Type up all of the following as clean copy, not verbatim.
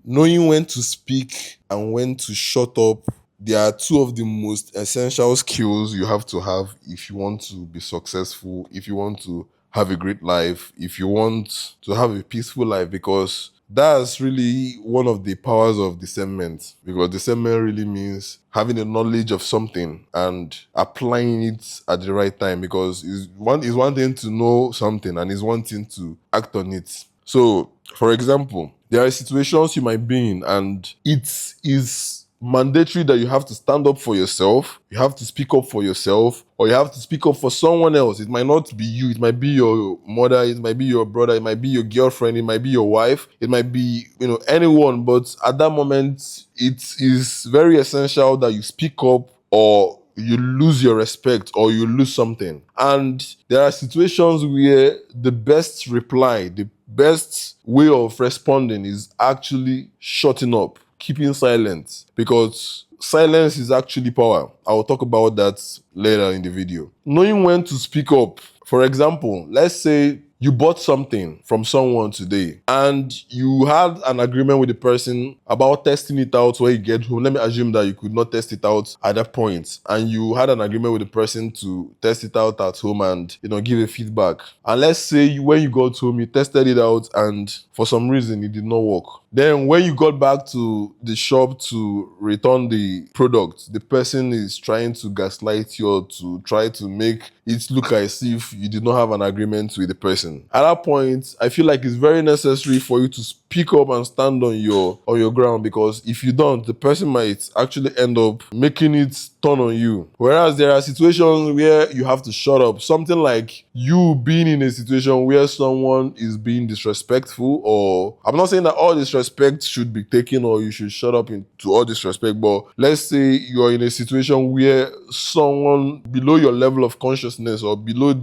Knowing when to speak and when to shut up, they are two of the most essential skills you have to have if you want to be successful, if you want to have a great life, if you want to have a peaceful life, because that's really one of the powers of discernment. Because discernment really means having a knowledge of something and applying it at the right time. Because it's one thing to know something and it's one thing to act on it. So, for example, there are situations you might be in, and it is mandatory that you have to stand up for yourself, you have to speak up for yourself, or you have to speak up for someone else. It might not be you, it might be your mother, it might be your brother, it might be your girlfriend, it might be your wife, it might be, anyone. But at that moment, it is very essential that you speak up, or you lose your respect, or you lose something. And there are situations where the best reply, the best way of responding is actually shutting up, keeping silent, because silence is actually power. I will talk about that later in the video. Knowing when to speak up. For example, let's say you bought something from someone today and you had an agreement with the person about testing it out when you get home. Let me assume that you could not test it out at that point, and you had an agreement with the person to test it out at home and give a feedback. And let's say when you got home, you tested it out and for some reason it did not work. Then when you got back to the shop to return the product, the person is trying to gaslight you or to try to make it look as if you did not have an agreement with the person. At that point, I feel like it's very necessary for you to speak up and stand on your ground, because if you don't, the person might actually end up making it turn on you. Whereas there are situations where you have to shut up. Something like you being in a situation where someone is being disrespectful, or I'm not saying that all disrespect should be taken or you should shut up to all disrespect, but let's say you're in a situation where someone below your level of consciousness or below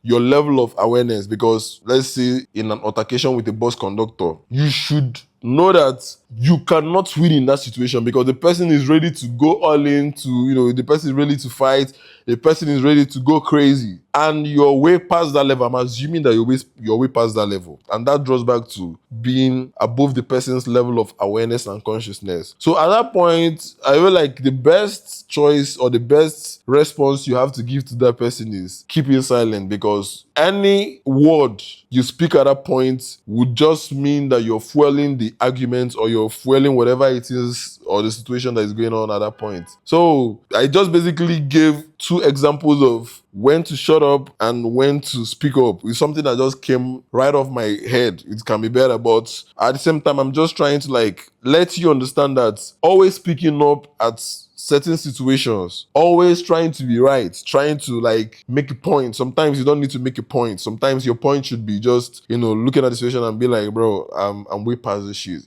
your level of awareness, because let's say in an altercation with a bus conductor, you should know that you cannot win in that situation, because the person is ready to go all in the person is ready to fight, the person is ready to go crazy, and you're way past that level. I'm assuming that you're way past that level, and that draws back to being above the person's level of awareness and consciousness. So at that point, I feel like the best choice or the best response you have to give to that person is keeping silent, because any word you speak at that point would just mean that you're fueling the argument, or you're fueling whatever it is or the situation that is going on at that point. So I just basically gave two examples of when to shut up and when to speak up. It's something that just came right off my head. It can be better, but at the same time, I'm just trying to let you understand that always speaking up at certain situations, always trying to be right, trying to make a point. Sometimes you don't need to make a point. Sometimes your point should be just looking at the situation and be like, bro, I'm way past this shit.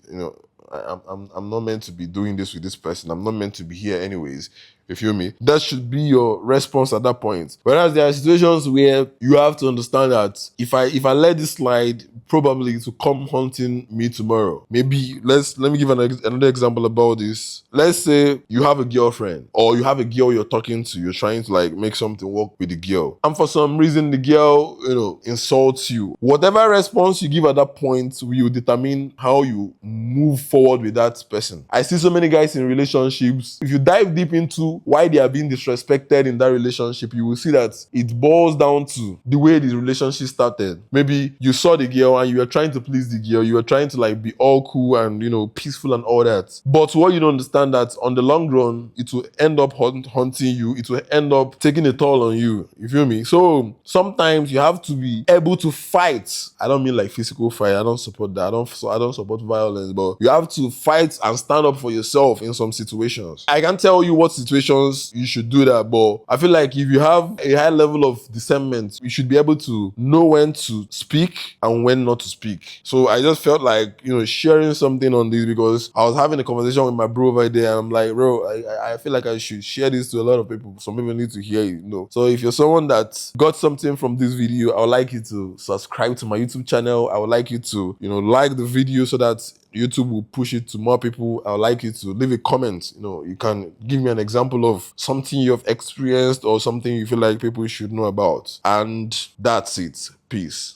I'm not meant to be doing this with this person. I'm not meant to be here anyways. You feel me? That should be your response at that point. Whereas there are situations where you have to understand that if I let this slide, probably it will come haunting me tomorrow. Maybe let me give another example about this. Let's say you have a girlfriend, or you have a girl you're talking to. You're trying to make something work with the girl, and for some reason the girl insults you. Whatever response you give at that point will determine how you move forward with that person. I see so many guys in relationships. If you dive deep into why they are being disrespected in that relationship, you will see that it boils down to the way the relationship started. Maybe you saw the girl and you were trying to please the girl. You were trying to be all cool and peaceful and all that. But what you don't understand, that on the long run, it will end up haunting you. It will end up taking a toll on you. You feel me? So sometimes you have to be able to fight. I don't mean physical fight. I don't support that. I don't support violence, but you have to fight and stand up for yourself in some situations. I can't tell you what situations you should do that, but I feel like if you have a high level of discernment, you should be able to know when to speak and when not to speak. So I just felt like sharing something on this, because I was having a conversation with my bro over there, and I'm like, bro, I feel like I should share this to a lot of people. Some people need to hear it. So if you're someone that got something from this video, I would like you to subscribe to my YouTube channel. I would like you to like the video so that YouTube will push it to more people. I would like you to leave a comment. You can give me an example of something you've experienced or something you feel like people should know about. And that's it. Peace.